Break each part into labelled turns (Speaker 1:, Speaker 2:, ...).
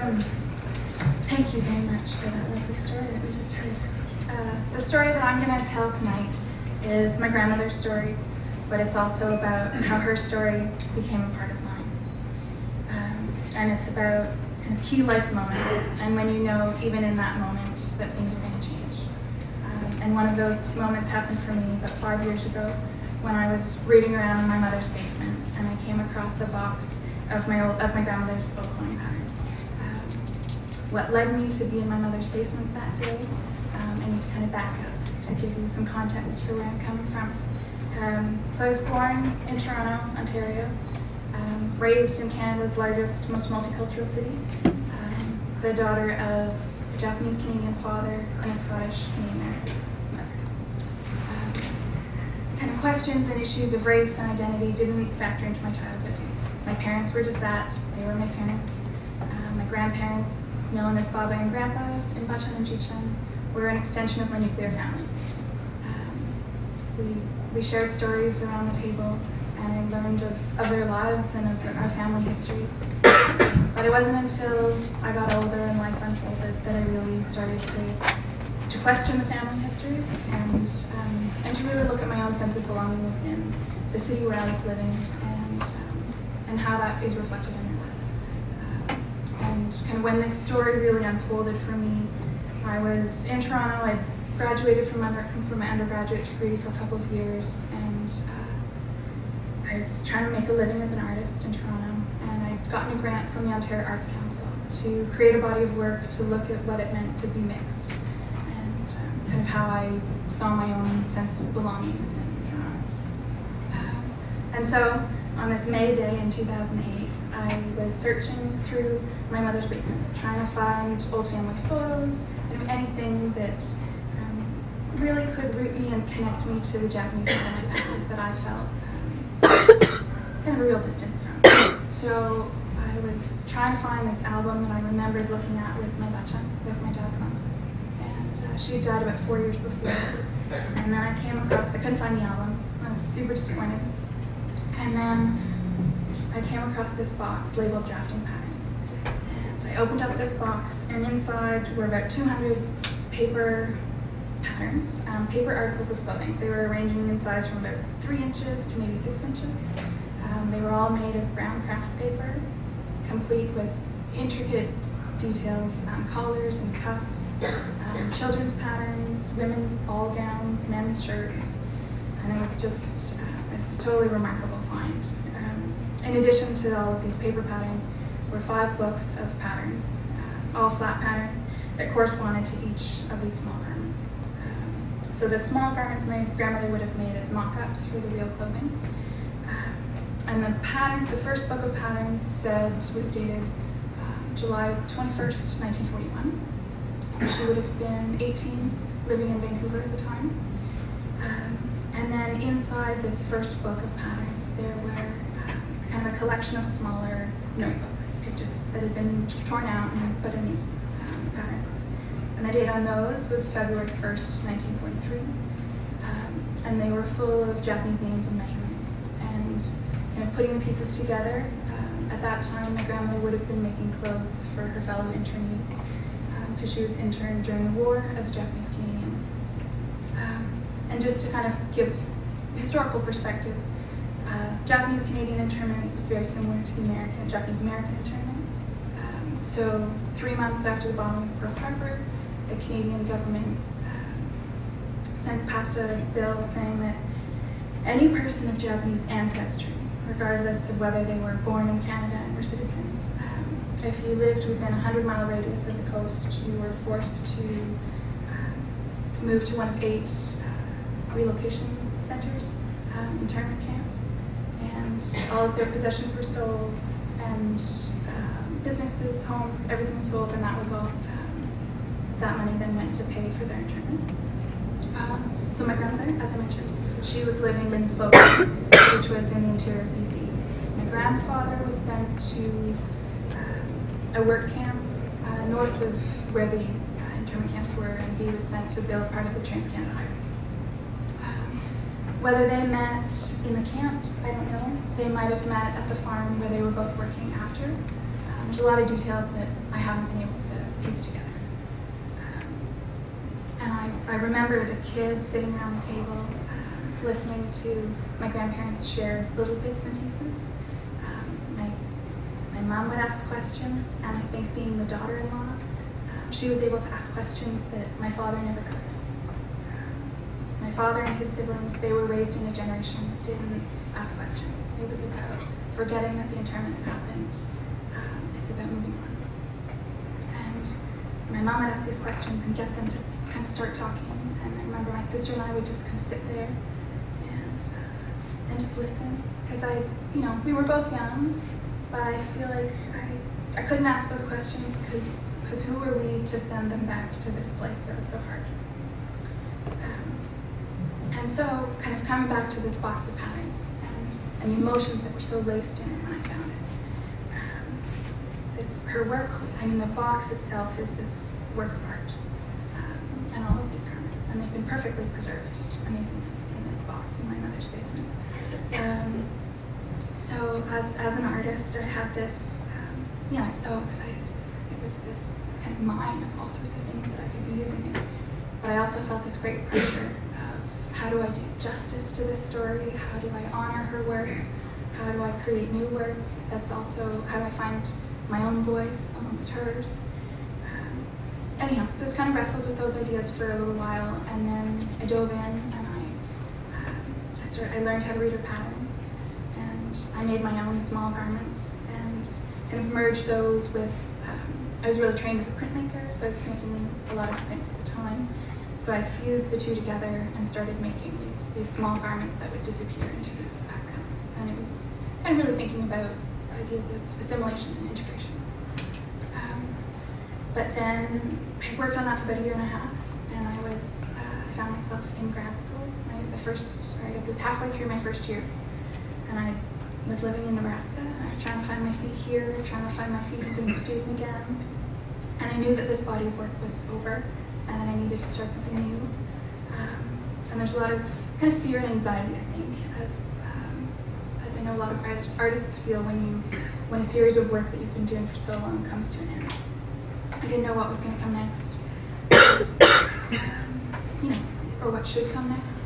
Speaker 1: Thank you very much for that lovely story that we just heard. The story that I'm going to tell tonight is my grandmother's story, but it's also about how her story became a part of mine. And it's about kind of key life moments, and when you know, even in that moment, that things are going to change. And one of those moments happened for me about 5 years ago when I was rooting around in my mother's basement, and I came across a box of my grandmother's old sewing patterns. What led me to be in my mother's basement that day, I need to kind of back up to give you some context for where I'm coming from. So I was born in Toronto, Ontario, raised in Canada's largest, most multicultural city, the daughter of a Japanese-Canadian father and a Scottish-Canadian mother. Kind of questions and issues of race and identity didn't factor into my childhood. My parents were just that. They were my parents. My grandparents, known as Baba and Grandpa in Bachan and Jichan, were an extension of my nuclear family. We shared stories around the table, and I learned of their lives and of our family histories. But it wasn't until I got older and life unfolded that I really started to question the family histories and to really look at my own sense of belonging within the city where I was living and how that is reflected in my work. And kind of when this story really unfolded for me, I was in Toronto. I graduated from my undergraduate degree for a couple of years, and I was trying to make a living as an artist in Toronto, and I'd gotten a grant from the Ontario Arts Council to create a body of work to look at what it meant to be mixed, and kind of how I saw my own sense of belonging within Toronto. And so on this May day in 2008, I was searching through my mother's basement, trying to find old family photos and anything that really could root me and connect me to the Japanese side of my family that I felt kind of a real distance from. So I was trying to find this album that I remembered looking at with my bachan, with my dad's mom. And she had died about 4 years before. And then I came across, I couldn't find the albums. I was super disappointed. And then I came across this box labeled Drafting Patterns. And I opened up this box, and inside were about 200 paper patterns, paper articles of clothing. They were arranging in size from about 3 inches to maybe 6 inches. They were all made of brown craft paper, complete with intricate details, collars and cuffs, children's patterns, women's ball gowns, men's shirts, and it was just it's a totally remarkable find. In addition to all of these paper patterns were 5 books of patterns, all flat patterns that corresponded to each of these small garments. So the small garments my grandmother would have made as mock-ups for the real clothing. And the patterns, the first book of patterns was dated July 21st, 1941. So she would have been 18, living in Vancouver at the time. And then inside this first book of patterns, there were kind of a collection of smaller notebook pages that had been torn out and put in these pattern books. And the date on those was February 1st, 1943. And they were full of Japanese names and measurements. And putting the pieces together, at that time my grandmother would have been making clothes for her fellow internees because she was interned during the war as a Japanese Canadian. And just to kind of give historical perspective, Japanese Canadian internment was very similar to the Japanese American internment. So 3 months after the bombing of Pearl Harbor, the Canadian government passed a bill saying that any person of Japanese ancestry, regardless of whether they were born in Canada and were citizens, if you lived within a 100-mile radius of the coast, you were forced to move to one of 8 relocation centers, internment camps, and all of their possessions were sold, and businesses, homes, everything was sold, and that was all. That money then went to pay for their internment. So my grandmother, as I mentioned, she was living in Slogan, which was in the interior of BC. My grandfather was sent to a work camp north of where the internment camps were, and he was sent to build part of the Trans-Canada Highway. Whether they met in the camps, I don't know. They might have met at the farm where they were both working after. There's a lot of details that I haven't been able to piece together. And I remember as a kid sitting around the table, listening to my grandparents share little bits and pieces. My mom would ask questions, and I think being the daughter-in-law, she was able to ask questions that my father never could. My father and his siblings, they were raised in a generation that didn't ask questions. It was about forgetting that the internment had happened. It's about moving on. And my mom would ask these questions and get them to kind of start talking. And I remember my sister and I would just kind of sit there and just listen. Because we were both young, but I feel like I couldn't ask those questions because who were we to send them back to this place that was so hard? And so, kind of coming back to this box of patterns and the emotions that were so laced in it when I found it. Her work, the box itself is this work of art, and all of these garments, and they've been perfectly preserved, amazingly, in this box in my mother's basement. So, as an artist, I had this, I was so excited. It was this kind of mine of all sorts of things that I could be using it. But I also felt this great pressure. How do I do justice to this story? How do I honor her work? How do I create new work that's also, how do I find my own voice amongst hers? So it's kind of wrestled with those ideas for a little while, and then I dove in and I learned how to read her patterns, and I made my own small garments and kind of merged those with, I was really trained as a printmaker, so I was making a lot of prints at the time. So I fused the two together and started making these small garments that would disappear into these backgrounds. And it was kind of really thinking about ideas of assimilation and integration. But then I worked on that for about a year and a half, and I found myself in grad school. I guess it was halfway through my first year, and I was living in Nebraska, and I was trying to find my feet here, trying to find my feet in being a student again. And I knew that this body of work was over, and that I needed to start something new. And there's a lot of kind of fear and anxiety, I think, as I know a lot of artists feel when a series of work that you've been doing for so long comes to an end. I didn't know what was going to come next, or what should come next.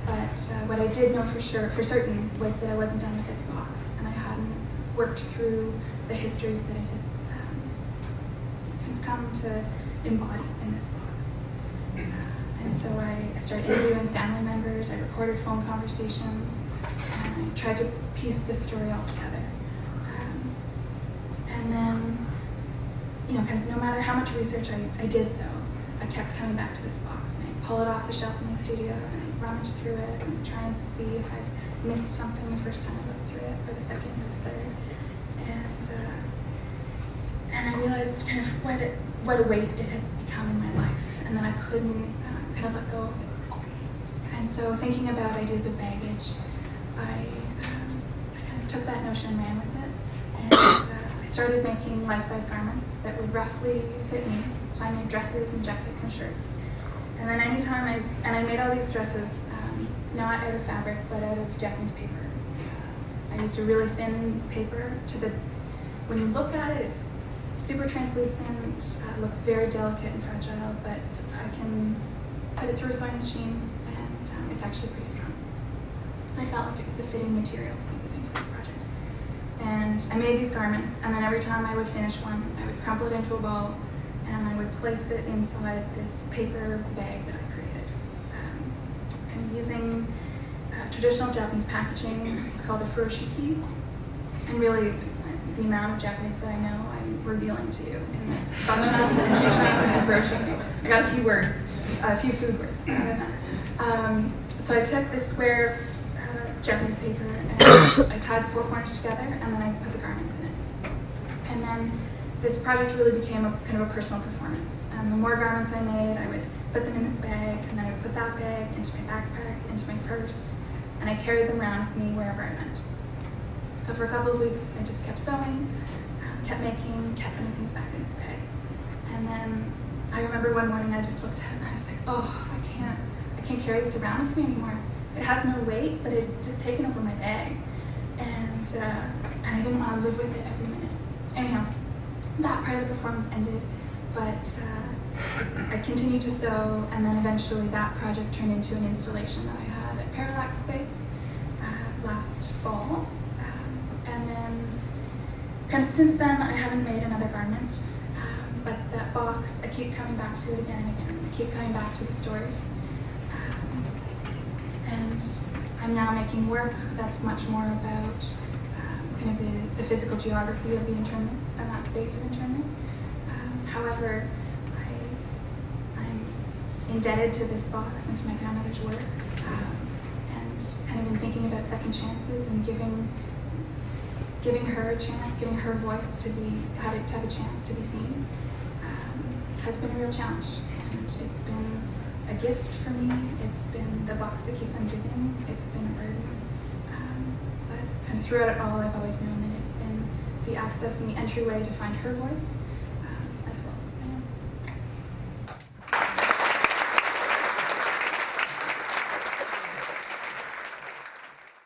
Speaker 1: But what I did know for certain, was that I wasn't done with this box, and I hadn't worked through the histories that I had kind of come to embody in this box. And so I started interviewing family members, I recorded phone conversations, and I tried to piece this story all together. And then, kind of no matter how much research I did, though, I kept coming back to this box, and I'd pull it off the shelf in my studio, and I'd rummage through it and try and see if I'd missed something the first time I looked through it, or the second or the third. And I realized kind of what a weight it had become in my life, and that I couldn't kind of let go of it. And so thinking about ideas of baggage, I kind of took that notion and ran with it, and I started making life-size garments that would roughly fit me. So I made dresses and jackets and shirts. And then I made all these dresses, not out of fabric, but out of Japanese paper. I used a really thin paper when you look at it, it's super translucent, looks very delicate and fragile, but I can put it through a sewing machine, and it's actually pretty strong. So I felt like it was a fitting material to be using for this project. And I made these garments, and then every time I would finish one, I would crumple it into a ball, and I would place it inside this paper bag that I created. Kind of using traditional Japanese packaging. It's called a furoshiki, and really, the amount of Japanese that I know, I'm revealing to you in the bachana, the jishin, and the furoshiki. I got a few food words. So I took this square of Japanese paper, and I tied the four corners together, and then I put the garments in it. And then this project really became a kind of a personal performance. And the more garments I made, I would put them in this bag, and then I would put that bag into my backpack, into my purse, and I carried them around with me wherever I went. So for a couple of weeks, I just kept sewing, kept putting things back in this bag. And then I remember one morning I just looked at it and I was like, oh, I can't carry this around with me anymore. It has no weight, but it had just taken over my bag. And I didn't want to live with it every minute. Anyhow, that part of the performance ended, but I continued to sew, and then eventually that project turned into an installation that I had at Parallax Space last fall. And then kind of since then, I haven't made another garment, but that box, I keep coming back to it again and again. I keep coming back to the stories. And I'm now making work that's much more about kind of the physical geography of the internment and that space of internment. However, I'm indebted to this box and to my grandmother's work, and kind of been thinking about second chances and giving her a chance, giving her voice to have a chance to be seen, has been a real challenge. And it's been a gift for me. It's been the box that keeps on giving. It's been a burden. But kind of throughout it all, I've always known that it's been the access and the entryway to find her voice as well.